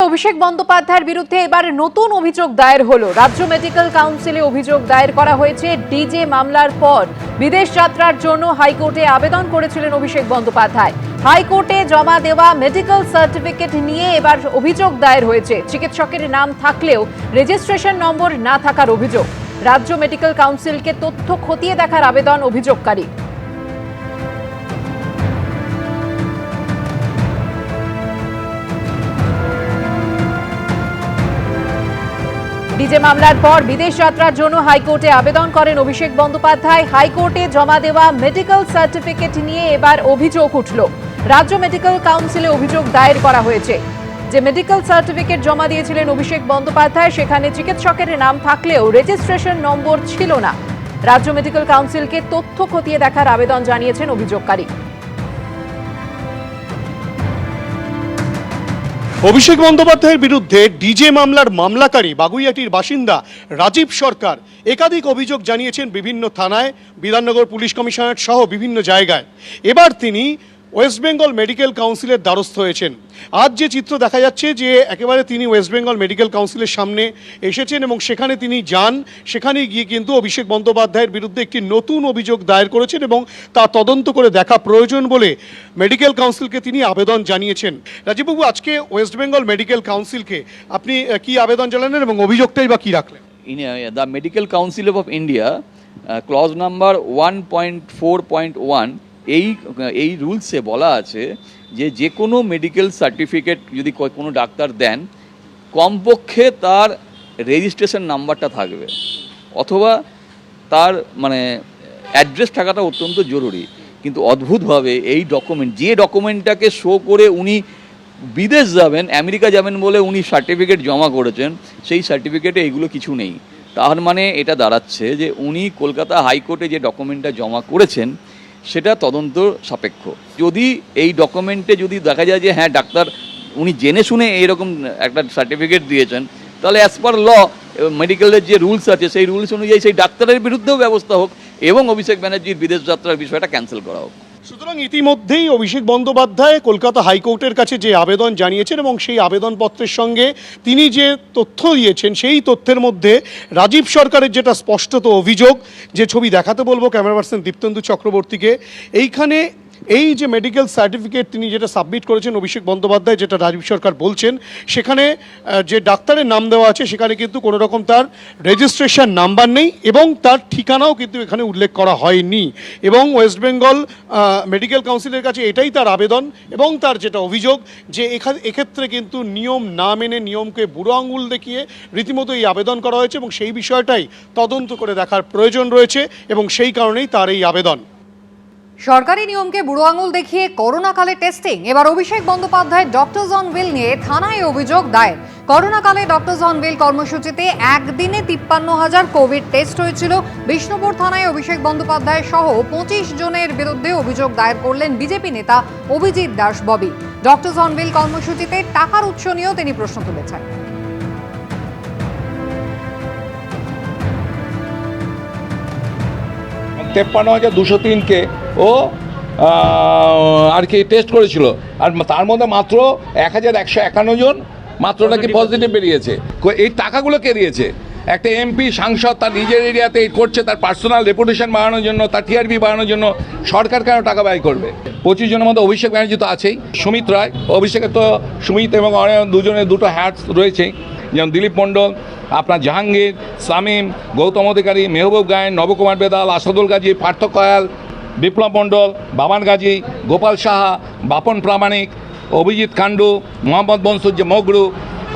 অভিষেক বন্দ্যোপাধ্যায়ের বিরুদ্ধে এবার নতুন অভিযোগ দায়ের হলো। রাজ্য মেডিকেল কাউন্সিলে অভিযোগ দায়ের করা হয়েছে। ডিজে মামলার পর বিদেশ যাত্রার জন্য হাইকোর্টে আবেদন করেছিলেন অভিষেক বন্দ্যোপাধ্যায়। হাইকোর্টে জমা দেওয়া মেডিকেল সার্টিফিকেট নিয়ে এবার অভিযোগ দায়ের হয়েছে। চিকিৎসকের নাম থাকলেও রেজিস্ট্রেশন নম্বর না থাকার অভিযোগ। রাজ্য মেডিকেল কাউন্সিলকে তথ্য খতিয়ে দেখার আবেদন অভিযোগকারী। ডিজে মামলার পর বিদেশ যাত্রার জন্য হাইকোর্টে আবেদন করেন অভিষেক বন্দ্যোপাধ্যায়। হাইকোর্টে জমা দেওয়া মেডিকেল সার্টিফিকেট নিয়ে এবার অভিযোগ উঠল। রাজ্য মেডিকেল কাউন্সিলে অভিযোগ দায়ের করা হয়েছে। যে মেডিকেল সার্টিফিকেট জমা দিয়েছিলেন অভিষেক বন্দ্যোপাধ্যায়, সেখানে চিকিৎসকের নাম থাকলেও রেজিস্ট্রেশন নম্বর ছিল না। রাজ্য মেডিকেল কাউন্সিলকে তথ্য খতিয়ে দেখার আবেদন জানিয়েছেন অভিযোগকারী। অভিষেক বন্দ্যোপাধ্যায়ের বিরুদ্ধে ডিজে মামলার মামলাকারী বাগুইআটির বাসিন্দা রাজীব সরকার একাধিক অভিযোগ জানিয়েছেন বিভিন্ন থানায়, বিধাননগর পুলিশ কমিশনারেট সহ বিভিন্ন জায়গায়। এবার তিনি ওয়েস্ট বেঙ্গল মেডিকেল কাউন্সিলের দ্বারস্থ হয়েছেন। আজ যে চিত্র দেখা যাচ্ছে যে একেবারে তিনি ওয়েস্ট বেঙ্গল মেডিকেল কাউন্সিলের সামনে এসেছেন এবং সেখানে তিনি যান। সেখানে গিয়ে কিন্তু অভিষেক বন্দ্যোপাধ্যায়ের বিরুদ্ধে একটি নতুন অভিযোগ দায়ের করেছেন এবং তা তদন্ত করে দেখা প্রয়োজন বলে মেডিকেল কাউন্সিলকে তিনি আবেদন জানিয়েছেন। রাজীববাবু, আজকে ওয়েস্ট বেঙ্গল মেডিকেল কাউন্সিলকে আপনি কি আবেদন জানালেন এবং অভিযোগটাই বা কী রাখলেন? The Medical Council of India clause number 1.4.1 এই রুলসে বলা আছে যে কোনো মেডিকেল সার্টিফিকেট যদি কোনো ডাক্তার দেন, কমপক্ষে তার রেজিস্ট্রেশন নাম্বারটা থাকবে অথবা তার অ্যাড্রেস থাকাটা অত্যন্ত জরুরি। কিন্তু অদ্ভুতভাবে এই যে ডকুমেন্টটাকে শো করে উনি বিদেশ যাবেন, আমেরিকা যাবেন বলে উনি সার্টিফিকেট জমা করেছেন, সেই সার্টিফিকেটে এইগুলো কিছু নেই। তার মানে এটা দাঁড়াচ্ছে যে উনি কলকাতা হাইকোর্টে যে ডকুমেন্টটা জমা করেছেন সেটা তদন্ত সাপেক্ষ। যদি এই ডকুমেন্টে যদি দেখা যায় যে হ্যাঁ ডাক্তার উনি জেনে শুনে এইরকম একটা সার্টিফিকেট দিয়েছেন, তাহলে অ্যাজ পার ল মেডিকেলের যে রুলস আছে সেই রুলস অনুযায়ী সেই ডাক্তারের বিরুদ্ধেও ব্যবস্থা হোক এবং অভিষেক ব্যানার্জির বিদেশ যাত্রার বিষয়টা ক্যান্সেল করা হোক। সুতরাং ইতিমধ্যেই অভিষেক বন্দ্যোপাধ্যায় কলকাতা হাইকোর্টের কাছে যে আবেদন জানিয়েছেন এবং সেই আবেদনপত্রের সঙ্গে তিনি যে তথ্য দিয়েছেন সেই তথ্যের মধ্যে রাজীব সরকারের যেটা স্পষ্টত অভিযোগ, যে ছবি দেখাতে বলবো ক্যামেরা পার্সন দীপ্তেন্দু চক্রবর্তীকে, এইখানে এই যে মেডিকেল সার্টিফিকেট তিনি যেটা সাবমিট করেছেন অভিষেক বন্দ্যোপাধ্যায়, যেটা রাজীব সরকার বলছেন, সেখানে যে ডাক্তারের নাম দেওয়া আছে সেখানে কিন্তু কোনো রকম তার রেজিস্ট্রেশন নাম্বার নেই এবং তার ঠিকানাও কিন্তু এখানে উল্লেখ করা হয়নি। এবং ওয়েস্ট বেঙ্গল মেডিকেল কাউন্সিলের কাছে এটাই তার আবেদন এবং তার যেটা অভিযোগ যে এক্ষেত্রে কিন্তু নিয়ম না মেনে, নিয়মকে বুড়ো আঙুল দেখিয়ে রীতিমতো এই আবেদন করা হয়েছে এবং সেই বিষয়টাই তদন্ত করে দেখার প্রয়োজন রয়েছে এবং সেই কারণেই তার এই আবেদন। সরকারি নিয়মকে বুড়ো আঙুল দেখিয়ে করোনাকালে টেস্টিং। এবার Abhishek Bandyopadhyay doctors on wheel নিয়ে থানায় অভিযোগ দায়ের। করোনাকালে ডক্টরস অন হুইল কর্মসূচিতে একদিনে 53,000 কোভিড টেস্ট হয়েছিল। বিষ্ণুপুর থানায় অভিষেক বন্দ্যোপাধ্যায় সহ 25 জনের বিরুদ্ধে অভিযোগ দায়ের করলেন বিজেপি নেতা Abhijit Das Bobby. Doctors on wheel কর্মসূচিতে টাকার উৎস নিয়েও তিনি প্রশ্ন তুলেছেন। 53,203কে ও আর কি টেস্ট করেছিল, আর তার মধ্যে মাত্র 1,151 জন মাত্র নাকি পজিটিভ বেরিয়েছে। এই টাকাগুলো কে দিয়েছে? একটা এমপি সাংসদ তার নিজের এরিয়াতে করছে, তার পার্সোনাল রেপুটেশন বাড়ানোর জন্য, তার টিআরপি বাড়ানোর জন্য সরকার কেন টাকা ব্যয় করবে? 25 জনের মধ্যে অভিষেক ব্যানার্জি তো আছেই, সুমিত রায়, অভিষেকের তো সুমিত এবং দুজনের দুটো হ্যাটস রয়েছেই, যেমন দিলীপ মণ্ডল, আপনার জাহাঙ্গীর, শামীম, গৌতম অধিকারী, মেহবুব গায়েন, নবকুমার বেদাল, আসাদুল গাজী, পার্থ কয়াল, বিপ্লব মণ্ডল, বাবান গাজী, গোপাল সাহা, বাপন প্রামাণিক, অভিজিৎ কান্ডু, মোহাম্মদ মনসুর যে মগরু,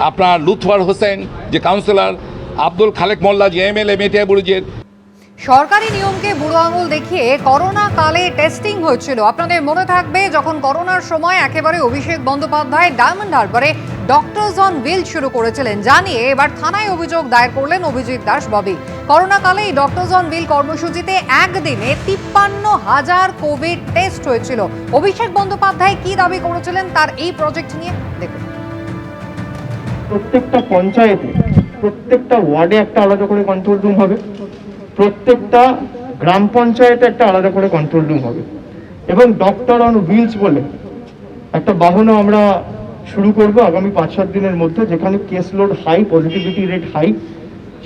আপনার লুৎফর হোসেন যে কাউন্সিলর, আব্দুল খালেক মোল্লা যে এমএলএ মেটিয়া বুরুজের। সরকারি নিয়মকে বুড়ো আঙুল দেখিয়ে করোনা কালে টেস্টিং হচ্ছিল। আপনাদের মনে থাকবে যখন করোনার সময় একেবারে অভিষেক বন্দ্যোপাধ্যায় ডায়মন্ড হারবারে ডক্টরস অন হুইল শুরু করেছিলেন, জানিয়ে এবার থানায় অভিযোগ দায়ের করলেন অভিজিৎ দাস ববি। করোনা কালে এই ডক্টরস অন হুইল কর্মসূচিতে একদিনে 53,000 কোভিড টেস্ট হয়েছিল। অভিষেক বন্দ্যোপাধ্যায় কি দাবি করেছিলেন তার এই প্রজেক্ট নিয়ে দেখুন। প্রত্যেকটা পঞ্চায়েতে, প্রত্যেকটা ওয়ার্ডে একটা আলাদা করে কন্ট্রোল রুম হবে, প্রত্যেকটা গ্রাম পঞ্চায়েতে একটা আলাদা করে কন্ট্রোল রুম হবে এবং ডক্টর অন হুইলস বলে একটা বাহনও আমরা শুরু করব আগামী 5-7 দিনের মধ্যে, যেখানে case load high, positivity rate high,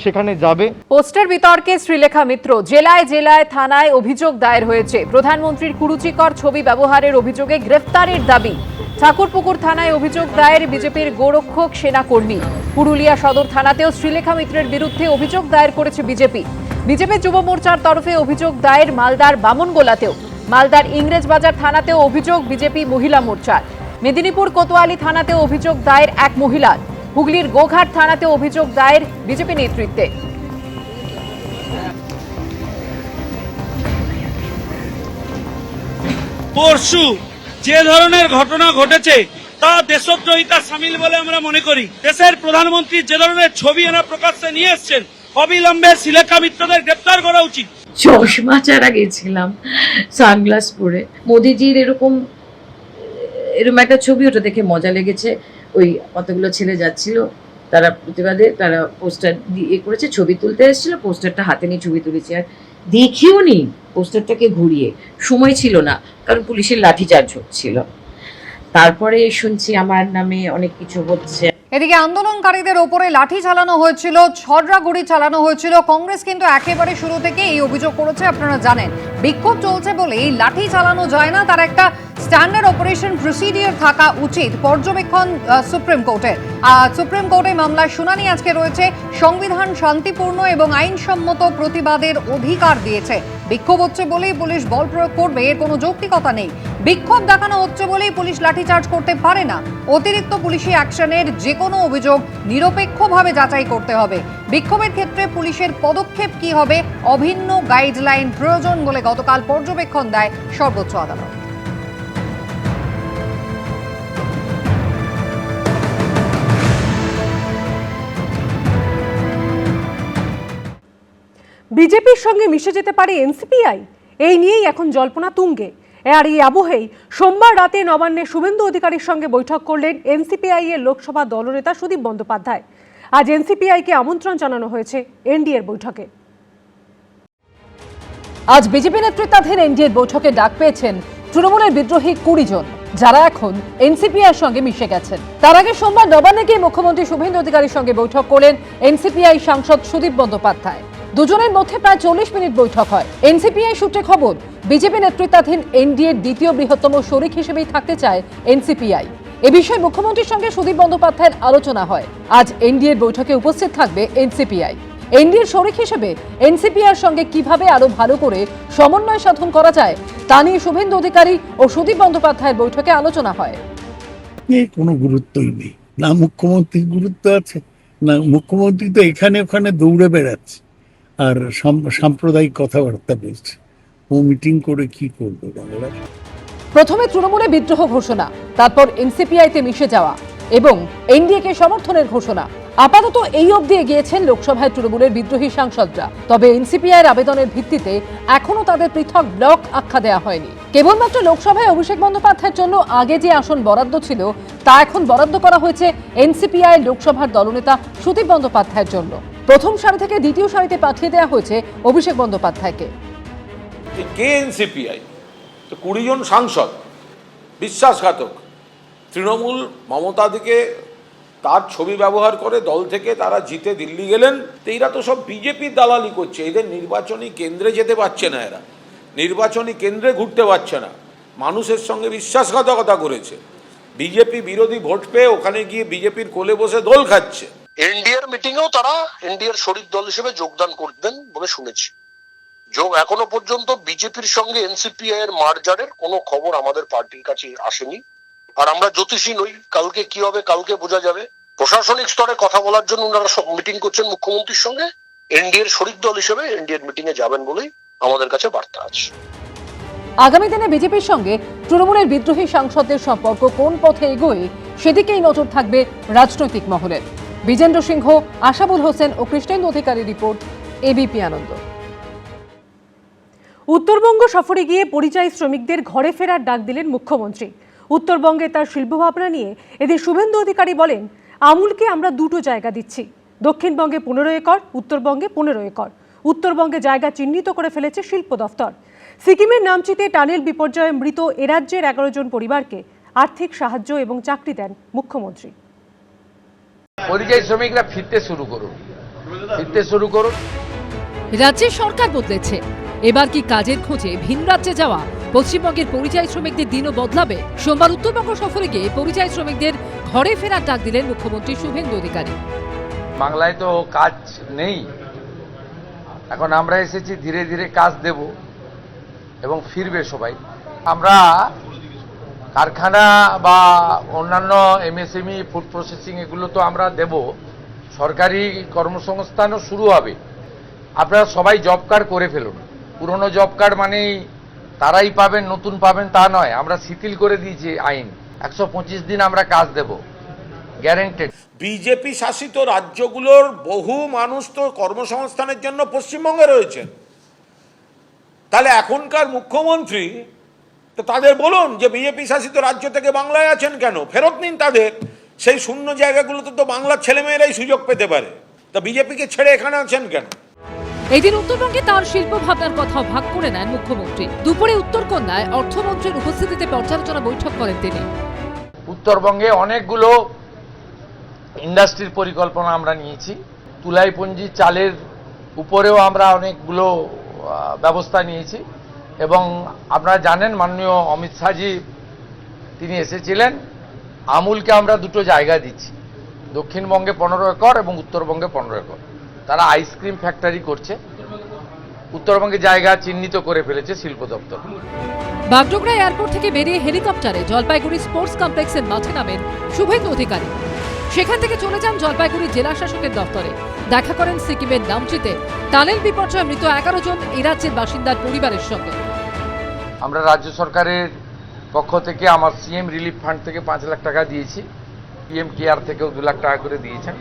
সেখানে যাবে। পোস্টার বিতর্কে শ্রীলেখা মিত্র, জেলায় জেলায় থানায় অভিযোগ দায়ের হয়েছে। প্রধানমন্ত্রীর কুরুচিকর ছবি ব্যবহারের অভিযোগে গ্রেফতারের দাবি। ঠাকুরপুকুর থানায় অভিযোগ দায়ের বিজেপির গোরক্ষক সেনাকর্মী। পুরুলিয়া সদর থানাতেও শ্রীলেখা মিত্রের বিরুদ্ধে অভিযোগ দায়ের করেছে বিজেপি। বিজেপি যুব মোর্চার তরফে অভিযোগ দায়ের মালদার বামনগোলাতেও। মালদার ইংরেজবাজার থানাতেও অভিযোগ বিজেপি মহিলা মোর্চার। মেদিনীপুর কোতোয়ালি থানাতেও অভিযোগ দায়ের এক মহিলার। হুগলির গোঘাট থানাতে অভিযোগ দায়ের বিজেপি নেতৃত্বে। পরশু যে ধরনের ঘটনা ঘটেছে তা দেশদ্রোহিতা সামিল বলে আমরা মনে করি। দেশের প্রধানমন্ত্রী যে ধরনের ছবি এরা প্রকাশ্যে নিয়ে এসছেন, অবিলম্বে শ্রীলেখা মিত্রদের গ্রেপ্তার করা উচিত। চশমা ছাড়া গেছিলাম সানগ্লাস পরে, মোদিজির এরকম একটা ছবি, ওটা দেখে মজা লেগেছে। ওই কতগুলো ছেলে যাচ্ছিল, তারা প্রতিবাদে তারা পোস্টার দিয়ে করেছে, ছবি তুলতে এসেছিল, পোস্টারটা হাতে নিয়ে ছবি তুলেছে। আর দেখিও নি পোস্টারটাকে ঘুরিয়ে, সময় ছিল না, কারণ পুলিশের লাঠিচার্জ হচ্ছিল। তারপরে শুনছি আমার নামে অনেক কিছু হচ্ছে। এদিকে আন্দোলনকারীদের ওপরে লাঠি চালানো হয়েছিল, ছড়রা গুড়ি চালানো হয়েছিল। কংগ্রেস কিন্তু একেবারে শুরু থেকে এই অভিযোগ করেছে, আপনারা জানেন। বিক্ষোভ চলছে বলেই লাঠি চালানো যায় না, তার একটা স্ট্যান্ডার্ড অপারেশন প্রসিডিওর থাকা উচিত। পর্যবেক্ষণ সুপ্রিম কোর্টের। সুপ্রিম কোর্টে মামলার শুনানি আজকে রয়েছে। সংবিধান শান্তিপূর্ণ এবং আইনসম্মত প্রতিবাদের অধিকার দিয়েছে। বিক্ষোভ হচ্ছে বলেই পুলিশ বল প্রয়োগ করবে, এর কোনো যৌক্তিকতা নেই। বিক্ষোভ দেখানো হচ্ছে বলেই পুলিশ লাঠিচার্জ করতে পারে না। অতিরিক্ত পুলিশি অ্যাকশনের যে কোনো অভিযোগ নিরপেক্ষভাবে যাচাই করতে হবে। বিক্ষোভের ক্ষেত্রে পুলিশের পদক্ষেপ কি হবে, অভিন্ন গাইডলাইন প্রয়োজন বলে গতকাল পর্যবেক্ষণ দেয় সর্বোচ্চ আদালত। বিজেপির সঙ্গে মিশে যেতে পারে এনসিপিআই, এই নিয়েই এখন জল্পনা তুঙ্গে। আর এই আবহেই সোমবার রাতে নবান্নে শুভেন্দু অধিকারীর সঙ্গে বৈঠক করলেন এনসিপিআই এর লোকসভা দলনেতা সুদীপ বন্দ্যোপাধ্যায়। আজ এনসিপিআইকে আমন্ত্রণ জানানো হয়েছে এনডিএর বৈঠকে। আজ বিজেপি নেতৃত্বাধীন এনডিএর বৈঠকে ডাক পেয়েছেন তৃণমূলের বিদ্রোহী 20 জন, যারা এখন এনসিপিআই এর সঙ্গে মিশে গেছেন। তার আগে সোমবার নবান্নে গিয়ে মুখ্যমন্ত্রী শুভেন্দু অধিকারীর সঙ্গে বৈঠক করলেন এনসিপিআই সাংসদ সুদীপ বন্দ্যোপাধ্যায়। দুজনের মধ্যে প্রায় 40 মিনিট বৈঠক হয়। এনসিপিআই সূত্রে খবর, বিজেপি নেতৃত্বাধীন এনডিএর দ্বিতীয় বৃহত্তম শরিক হিসেবেই থাকতে চায় এনসিপিআই। এ বিষয়ে মুখ্যমন্ত্রীর সঙ্গে সুদীপ বন্দ্যোপাধ্যায়ের আলোচনা হয়। আজ এনডিএর বৈঠকে উপস্থিত থাকবে এনসিপিআই। এনডিএর শরিক হিসেবে এনসিপিআইর সঙ্গে কিভাবে আরো ভালো করে সমন্বয় সাধন করা যায় তা নিয়ে শুভেন্দু অধিকারী ও সুদীপ বন্দ্যোপাধ্যায়ের বৈঠকে আলোচনা হয়। কোনো গুরুত্বই নেই, না মুখ্যমন্ত্রীর গুরুত্ব আছে, না মুখ্যমন্ত্রী তো এখানে ওখানে দৌড়ে বেড়াচ্ছে আর সাম্প্রদায়িক কথাবার্তা বলছে। ও মিটিং করে কি করবে বাংলার? প্রথমে তৃণমূলে বিদ্রোহ ঘোষণা, তারপর এনসিপিআইতে মিশে যাওয়া এবং এনডিএকে সমর্থনের ঘোষণা। আপাতত এই অবধি এগিয়েছেন লোকসভায় তৃণমূলের বিদ্রোহী সাংসদরা। তবে এনসিপিআইয়ের আবেদনের ভিত্তিতে এখনো তাদের পৃথক ব্লক আখ্যা দেওয়া হয়নি। কেবলমাত্র লোকসভায় অভিষেক বন্দ্যোপাধ্যায়ের জন্য আগে যে আসন বরাদ্দ ছিল তা এখন বরাদ্দ করা হয়েছে এনসিপিআই লোকসভার দলনেতা সুদীপ বন্দ্যোপাধ্যায়ের জন্য। প্রথম সারি থেকে দ্বিতীয় সারিতে পাঠিয়ে দেওয়া হয়েছে অভিষেক বন্দ্যোপাধ্যায়কে। কে এনসিপিআই? তো 20 জন সাংসদ বিশ্বাসঘাতক। তৃণমূল মমতাদিকে তার ছবি ব্যবহার করে দল থেকে তারা জিতে দিল্লি গেলেন। তো এরা তো সব বিজেপির দালালি করছে। এদের নির্বাচনী কেন্দ্রে যেতে পারছে না, এরা নির্বাচনী কেন্দ্রে ঘুরতে পারছে না, মানুষের সঙ্গে বিশ্বাসঘাতকতা করেছে। বিজেপি বিরোধী ভোট পেয়ে ওখানে গিয়ে বিজেপির কোলে বসে দোল খাচ্ছে। এনডিএর মিটিংয়েও তারা এনডিএর শরিক দল হিসেবে যোগদান করবেন বলে শুনেছি। এখনো পর্যন্ত বিজেপির সঙ্গে এনসিপিআই এর মার্জারের কোনো খবর আমাদের পার্টির কাছে আসেনি। আর আমরা জ্যোতিষী নই, কালকে কি হবে কালকে বোঝা যাবে। প্রশাসনিক স্তরে কথা বলার জন্য ওনারা সব মিটিং করছেন মুখ্যমন্ত্রীর সঙ্গে। এনডিএর শরিক দল হিসেবে এনডিএর মিটিং এ যাবেন বলেই আমাদের কাছে বার্তা আছে। আগামী দিনে বিজেপির সঙ্গে তৃণমূলের বিদ্রোহী সাংসদদের সম্পর্ক কোন পথে এগোয় সেদিকেই নজর থাকবে রাজনৈতিক মহলের। বিজেন্দ্র সিংহ, আশাবুল হোসেন ও কৃষ্ণেন্দু অধিকারীর রিপোর্ট, এবিপি আনন্দ। উত্তরবঙ্গ সফরে গিয়ে পরিযায়ী শ্রমিকদের ঘরে ফেরার ডাক দিলেন মুখ্যমন্ত্রী। উত্তরবঙ্গে তার শিল্পভাবনা নিয়ে এদের শুভেন্দু অধিকারী বলেন, আমুলকে আমরা দুটো জায়গা দিচ্ছি, দক্ষিণবঙ্গে 15 একর, উত্তরবঙ্গে 15 একর। উত্তরবঙ্গে জায়গা চিহ্নিত করে ফেলেছে শিল্প দফতর। সিকিমের নামচিতে টানেল বিপর্যয়ে মৃত এরাজ্যের 11 জন পরিবারকে আর্থিক সাহায্য এবং চাকরি দেন মুখ্যমন্ত্রী। পরিযায়ী শ্রমিকরা ফিরতে শুরু করুন। রাজ্যের সরকার বদলেছে, এবার কি কাজের খোঁজে ভিন রাজ্যে যাওয়া পশ্চিমবঙ্গের পরিযায়ী শ্রমিকদের দিনও বদলাবে? সোমবার উত্তরবঙ্গ সফরে গিয়ে পরিযায়ী শ্রমিকদের ঘরে ফেরার ডাক দিলেন মুখ্যমন্ত্রী শুভেন্দু অধিকারী। বাংলায় তো কাজ নেই, এখন আমরা এসেছি ধীরে ধীরে কাজ দেব এবং ফিরবে সবাই। আমরা কারখানা বা অন্যান্য এমএসএমই ফুড প্রসেসিং এগুলো তো আমরা দেব, সরকারি কর্মসংস্থানও শুরু হবে। আপনারা সবাই জব কার্ড করে ফেলুন। পুরনো জব কার্ড মানেই তারাই পাবেন, নতুন পাবেন তা নয়। আমরা শিথিল করে দিয়েছি আইন, 125 দিন আমরা কাজ দেব, গ্যারেন্টেড। বিজেপি শাসিত রাজ্যগুলোর বহু মানুষ তো কর্মসংস্থানের জন্য পশ্চিমবঙ্গে রয়েছেন। তাহলে এখনকার মুখ্যমন্ত্রী তো তাদের বলুন যে বিজেপি শাসিত রাজ্য থেকে বাংলায় আছেন কেন, ফেরত নিন তাদের। সেই শূন্য জায়গাগুলোতে তো বাংলার ছেলেমেয়েরাই সুযোগ পেতে পারে, তা বিজেপিকে ছেড়ে এখানে আছেন কেন? এদিন উত্তরবঙ্গে তার শিল্প ভাবনার কথাও ভাগ করে নেন মুখ্যমন্ত্রী। দুপুরে উত্তরকন্যায় অর্থমন্ত্রীর উপস্থিতিতে পর্যালোচনা বৈঠক করেন তিনি। উত্তরবঙ্গে অনেকগুলো ইন্ডাস্ট্রির পরিকল্পনা আমরা নিয়েছি। তুলাইপঞ্জি চালের উপরেও আমরা অনেকগুলো ব্যবস্থা নিয়েছি এবং আপনারা জানেন মাননীয় অমিত শাহজি তিনি এসেছিলেন। আমুলকে আমরা দুটো জায়গা দিচ্ছি, দক্ষিণবঙ্গে 15 একর এবং উত্তরবঙ্গে 15 একর। তারা আইসক্রিম ফ্যাক্টরি করছে, উত্তরবঙ্গে জায়গা চিহ্নিত করে ফেলেছে শিল্প দপ্তর। বাগডোগরা এয়ারপোর্ট থেকে বেরিয়ে হেলিকপ্টারে জলপাইগুড়ি স্পোর্টস কমপ্লেক্সের মাঠে নামেন শুভেন্দু অধিকারী। সেখান থেকে চলে যান জলপাইগুড়ি জেলা শাসকের দপ্তরে। দেখা করেন সিকিমের নামচিতে টানেল বিপর্যয়ে মৃত 11 জন এই রাজ্যের বাসিন্দার পরিবারের সঙ্গে। আমরা রাজ্য সরকারের পক্ষ থেকে আমার সিএম রিলিফ ফান্ড থেকে 5 লাখ টাকা দিয়েছি, পিএম কেয়ার থেকেও 2 লাখ টাকা করে দিয়েছেন,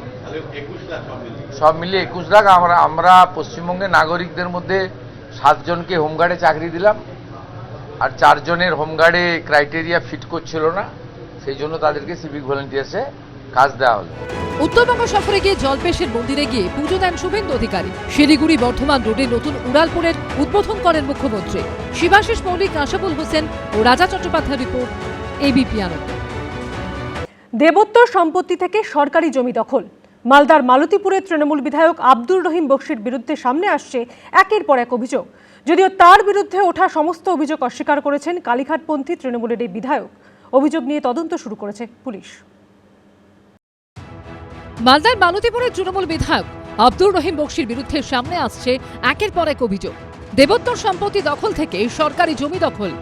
সব মিলিয়ে 21 লাখ। আমরা পশ্চিমবঙ্গের নাগরিকদের মধ্যে 7 জনকে হোমগার্ডে চাকরি দিলাম, আর 4 জনের হোমগার্ডে ক্রাইটেরিয়া ফিট করছিল না, সেই জন্য তাদেরকে সিভিক ভলেন্টিয়ার্সে কাজ দেওয়া হলো। উত্তরবঙ্গ সফরে গিয়ে জলপেশের মন্দিরে গিয়ে পুজো দেন শুভেন্দু অধিকারী। শিলিগুড়ি বর্ধমান রোডে নতুন উড়ালপুরের উদ্বোধন করেন মুখ্যমন্ত্রী। শিবাশিস মৌলিক, আশাবুল হোসেন ও রাজা চট্টোপাধ্যায় রিপোর্ট, এবিপি আনন্দ। দেবোত্তর সম্পত্তি থেকে সরকারি জমি দখল। মালদার মালতীপুরের তৃণমূল বিধায়ক আব্দুর রহিম বক্সির বিরুদ্ধে সামনে আসছে একের পর এক অভিযোগ। যদিও তার বিরুদ্ধে ওঠা সমস্ত অভিযোগ অস্বীকার করেছেন কালীঘাটপন্থী তৃণমূলের এই বিধায়ক। অভিযোগ নিয়ে তদন্ত শুরু করেছে পুলিশ। মালদার মালতীপুরের তৃণমূল বিধায়ক আব্দুর রহিম বক্সির বিরুদ্ধে সামনে আসছে একের পর এক অভিযোগ। দেবোত্তর সম্পত্তি দখল থেকে সরকারি জমি দখল।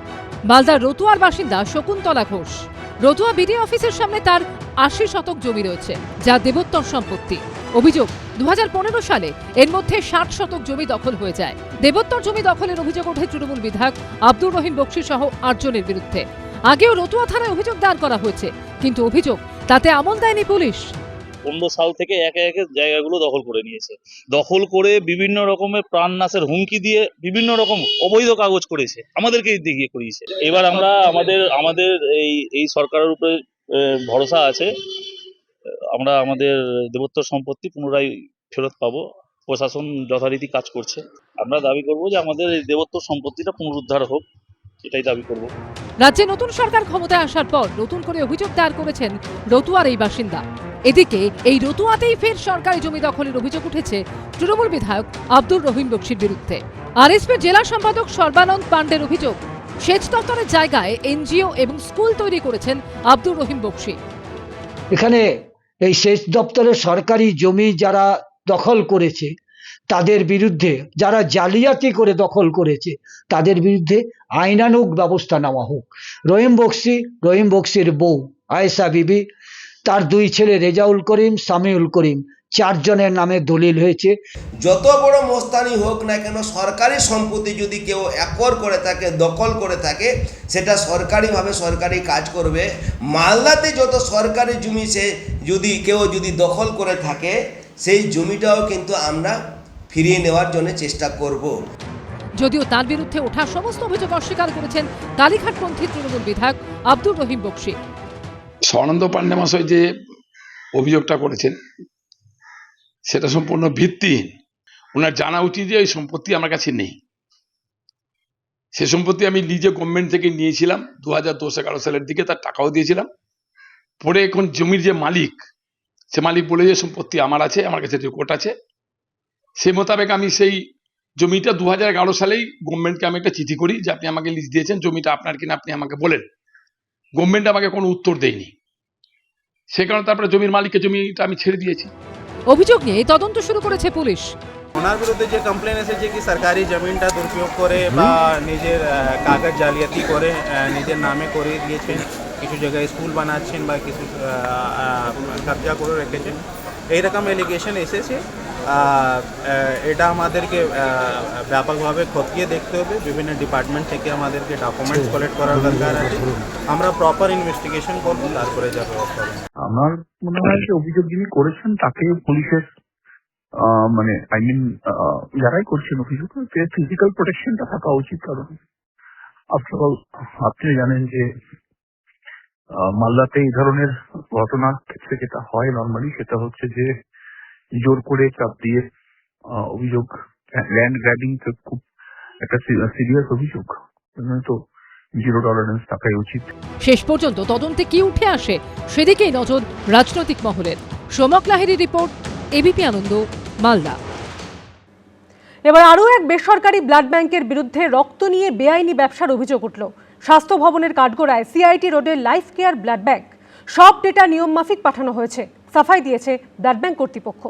মালদার রতুয়ার বাসিন্দা শকুন্তলা ঘোষ। রতুয়া বিডি অফিসের সামনে তার 80 শতক জমি রয়েছে, যা দেবোত্তর সম্পত্তি। অভিযোগ, 2015 সালে এর মধ্যে 60 শতক জমি দখল হয়ে যায়। দেবোত্তর জমি দখলের অভিযোগ ওঠে তৃণমূল বিধায়ক আব্দুর রহিম বক্সি সহ 8 জনের বিরুদ্ধে। আগেও রতুয়া থানায় অভিযোগ দায়ের করা হয়েছে, কিন্তু অভিযোগ তাতে আমল দেয়নি পুলিশ। 15 সাল থেকে একে একে জায়গাগুলো দখল করে নিয়েছে। দখল করে বিভিন্ন রকমের প্রাণনাশের হুমকি দিয়ে বিভিন্ন রকম অবৈধ কাগজ করেছে, আমাদেরকে দেখিয়ে করিয়েছে। এবার আমরা আমাদের এই সরকারের উপরে ভরসা আছে, আমরা আমাদের দেবোত্তর সম্পত্তি পুনরায় ফেরত পাবো। প্রশাসন যথারীতি কাজ করছে। আমরা দাবি করব যে আমাদের এই দেবোত্তর সম্পত্তিটা পুনরুদ্ধার হোক, এটাই দাবি করব। রাজ্যে নতুন সরকার ক্ষমতায় আসার পর নতুন করে অভিযোগ দায়ের করেছেন রতুয়ার এই বাসিন্দা। এদিকে এই রতুয়াতেই ফের সরকারি জমি দখলের অভিযোগ উঠেছে তৃণমূল বিধায়ক আব্দুর রহিম বক্সির বিরুদ্ধে। আরএসপি জেলা সম্পাদক সর্বানন্দ পান্ডের অভিযোগ, সেচ দপ্তরের জায়গায় এনজিও এবং স্কুল তৈরি করেছেন আব্দুর রহিম বক্সি। এখানে এই সেচ দপ্তরের সরকারি জমি যারা দখল করেছে তাদের বিরুদ্ধে, যারা জালিয়াতি করে দখল করেছে তাদের বিরুদ্ধে আইনানুগ ব্যবস্থা নেওয়া হোক। রহিম বক্সির বউ আয়েশা বিবি, তার 2 ছেলে রেজাউল করিম, সামিউল করিম, 4 জনের নামে দলিল হয়েছে। যত বড় মোস্তানি হোক না কেন, সরকারি সম্পত্তি যদি কেউ একর করে থাকে, দখল করে থাকে, সেটা সরকারিভাবে সরকারি কাজ করবে। মালদাতে যত সরকারি জমি সে কেউ যদি দখল করে থাকে, সেই জমিটাও কিন্তু আমরা ফিরিয়ে নেওয়ার জন্য চেষ্টা করব। যদিও তার বিরুদ্ধে ওঠা সমস্ত অভিযোগ অস্বীকার করেছেন কালীঘাটপন্থী তৃণমূল বিধায়ক আব্দুর রহিম বক্সি। সর্বানন্দ পান্ডে মহাশয় যে অভিযোগটা করেছেন সেটা সম্পূর্ণ ভিত্তিহীন। ওনার জানা উচিত যে এই সম্পত্তি আমার কাছে নেই, সে সম্পত্তি আমি লিজে গভর্নমেন্ট থেকে নিয়েছিলাম 2010-11 সালের দিকে, তার টাকাও দিয়েছিলাম। পরে এখন জমির যে মালিক, সে মালিক বলে যে সম্পত্তি আমার আছে, আমার কাছে রেকর্ড আছে, সেই মোতাবেক আমি সেই জমিটা 2011 সালেই গভর্নমেন্টকে আমি একটা চিঠি করি যে আপনি আমাকে লিজ দিয়েছেন, জমিটা আপনার কিনা আপনি আমাকে বলেন। গভর্নমেন্ট আমাকে কোনো উত্তর দেয়নি, সে কারণে তারপরে জমির মালিককে জমিটা আমি ছেড়ে দিয়েছি। অভিযোগ নিয়ে তদন্ত শুরু করেছে পুলিশ। ওনার বিরুদ্ধে যে কমপ্লেন এসেছে কি সরকারি জমিনটা দুরুপয়োগ করে বা নিজের কাগজ জালিয়াতি করে নিজের নামে করে দিয়েছেন, কিছু জায়গায় স্কুল বানাচ্ছেন বা কিছু কবজা করে রেখেছেন, এইরকম এলিগেশন এসেছে। এটা আমাদেরকে ব্যাপকভাবে খতিয়ে দেখতে হবে, বিভিন্ন ডিপার্টমেন্ট থেকে আমাদেরকে ডকুমেন্টস কালেক্ট করার দরকার আছে। আমরা প্রপার ইনভেস্টিগেশন করবো, তারপরে যাবে। আমার মনে হয় যে অভিযোগ যিনি করেছেন তাকে পুলিশের মানে যারাই করছেন অভিযোগ, ফিজিক্যাল প্রোটেকশনটা থাকা উচিত। কারণ আফটার অল আপনি জানেন যে মালদাতে এই ধরনের ঘটনার ক্ষেত্রে যেটা হয় নর্মালি, সেটা হচ্ছে যে জোর করে চাপ দিয়ে অভিযোগ, ল্যান্ড গ্র্যাবিং তো খুব একটা সিরিয়াস অভিযোগ, তো 0 টলারেন্স থাকাই উচিত। শেষ পর্যন্ত তদন্তে কি উঠে আসে সেদিকেই নজর রাজনৈতিক মহলের। সোমক লাহিড়ী রিপোর্ট, এবিপি আনন্দ, মালদা। এবার আরও এক বেসরকারি ব্লাড ব্যাংকের বিরুদ্ধে রক্ত নিয়ে বেআইনি ব্যবসার অভিযোগ উঠল। স্বাস্থ্য ভবনের কাঠগোড়ায় সিআইটি রোডের লাইফ কেয়ার ব্লাড ব্যাংক, সব ডেটা নিয়ম মাফিক পাঠানো হয়েছে, সাফাই দিয়েছে ব্লাড ব্যাংক কর্তৃপক্ষ।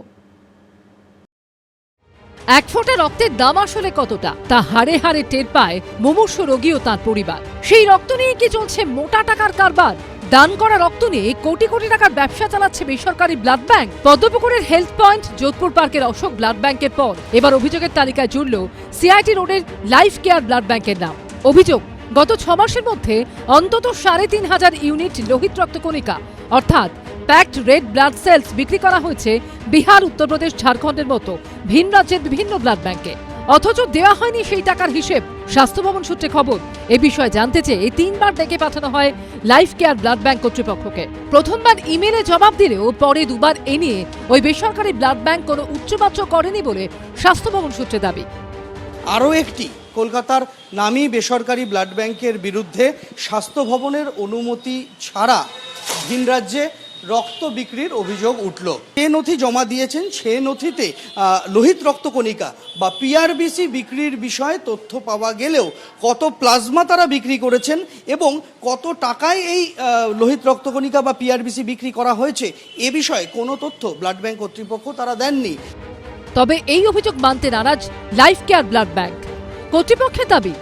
এক ফোঁটা রক্তের দাম আসলে কতটা তা হাড়ে হাড়ে টের পায় মুমূর্ষু রোগী ও তার পরিবার। সেই রক্ত নিয়ে কি চলছে মোটা টাকার কারবার? দান করা রক্ত নিয়ে কোটি কোটি টাকার ব্যবসা চালাচ্ছে বেসরকারি ব্লাড ব্যাংক। পদ্মপুকুরের হেলথ পয়েন্ট, যোধপুর পার্কের অশোক ব্লাড ব্যাংকের পর এবার অভিযোগের তালিকায় জুড়ল সিআইটি রোডের লাইফ কেয়ার ব্লাড ব্যাংকের নাম। অভিযোগ, গত 6 মাসের মধ্যে অন্তত 3,500 ইউনিট লোহিত রক্তকণিকা অর্থাৎ প্যাকড রেড ব্লাড সেলস বিক্রি করা হয়েছে বিহার, উত্তরপ্রদেশ, ঝাড়খণ্ডের মতো ভিন রাজ্যের বিভিন্ন ব্লাড ব্যাংকে, অথচ দেওয়া হয়নি সেই টাকার হিসেব। স্বাস্থ্য ভবন সূত্রে খবর, এ বিষয়ে জানতে চেয়ে 3বার ডেকে পাঠানো হয় লাইফ কেয়ার ব্লাড ব্যাংক কর্তৃপক্ষকে। প্রথমবার ইমেলে জবাব দিলেও পরে 2বার এ নিয়ে ওই বেসরকারি ব্লাড ব্যাংক কোনো উচ্চবাচ্য করেনি বলে স্বাস্থ্য ভবন সূত্রে দাবি। আরও একটি কলকাতার নামী বেসরকারি ব্লাড ব্যাংকের বিরুদ্ধে স্বাস্থ্য ভবনের অনুমতি ছাড়া ভিন রাজ্যে রক্ত বিক্রির অভিযোগ উঠল। যে নথি জমা দিয়েছেন সে নথিতে লোহিত রক্তকণিকা বা পিআরবিসি বিক্রির বিষয়ে তথ্য পাওয়া গেলেও কত প্লাজমা তারা বিক্রি করেছেন এবং কত টাকায় এই লোহিত রক্তকণিকা বা পিআরবিসি বিক্রি করা হয়েছে এ বিষয়ে কোনো তথ্য ব্লাড ব্যাংক কর্তৃপক্ষ তারা দেননি। তবে এই অভিযোগ মানতে নারাজ লাইফ কেয়ার ব্লাড ব্যাংক। কর্তৃপক্ষের দাবি,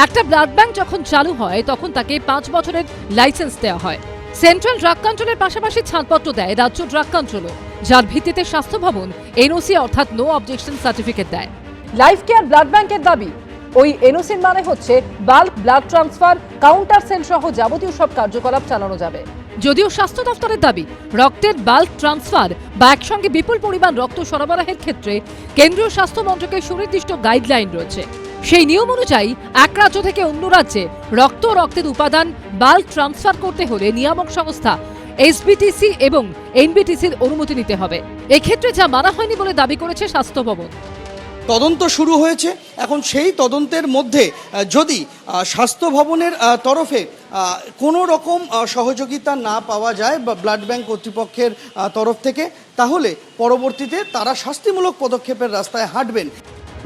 একটা ব্লাড ব্যাংক যখন চালু হয় তখন তাকে 5 বছরের লাইসেন্স দেওয়া হয়। সেন্ট্রাল ড্রাগ কন্ট্রোলের পাশাপাশি ছাড়পত্র দেয় রাজ্য ড্রাগ কন্ট্রোলও, যার ভিত্তিতে স্বাস্থ্য ভবন এনওসি অর্থাৎ নো অবজেকশন সার্টিফিকেট দেয়। লাইফ কেয়ার ব্লাড ব্যাংকের দাবি, ওই এনওসির মানে হচ্ছে bulk blood transfer, counter sale সহ যাবতীয় সব কার্যকলাপ চালানো যাবে। যদিও স্বাস্থ্য দফতরের দাবি, রক্তের বাল্ক ট্রান্সফার বা একসঙ্গে বিপুল পরিমাণ রক্ত সরবরাহের ক্ষেত্রে কেন্দ্রীয় স্বাস্থ্য মন্ত্রকের সুনির্দিষ্ট গাইডলাইন রয়েছে। সেই নিয়ম অনুযায়ী এক রাজ্য থেকে অন্য রাজ্যে রক্তের উপাদান বাল্ক ট্রান্সফার করতে হলে নিয়ামক সংস্থা এসবিটিসি এবং এনবিটিসির অনুমতি নিতে হবে। এক্ষেত্রে যা মানা হয়নি বলে দাবি করেছে স্বাস্থ্য ভবন। তদন্ত শুরু হয়েছে, এখন সেই তদন্তের মধ্যে যদি স্বাস্থ্য ভবনের তরফে কোনো রকম সহযোগিতা না পাওয়া যায় বা ব্লাড ব্যাংক কর্তৃপক্ষের তরফ থেকে, তাহলে পরবর্তীতে তারা শাস্তিমূলক পদক্ষেপের রাস্তায় হাঁটবেন।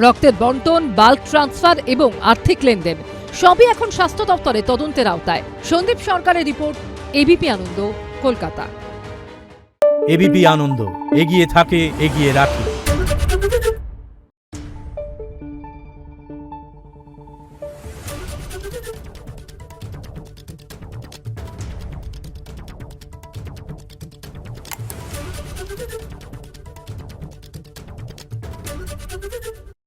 রক্তের বন্টন, বাল্ক ট্রান্সফার এবং আর্থিক লেনদেন সবই এখন স্বাস্থ্য দপ্তরের তদন্তের আওতায়। সন্দীপ সরকারের রিপোর্ট, এবিপি আনন্দ, কলকাতা। এবিপি আনন্দ, এগিয়ে থাকে, এগিয়ে রাখে।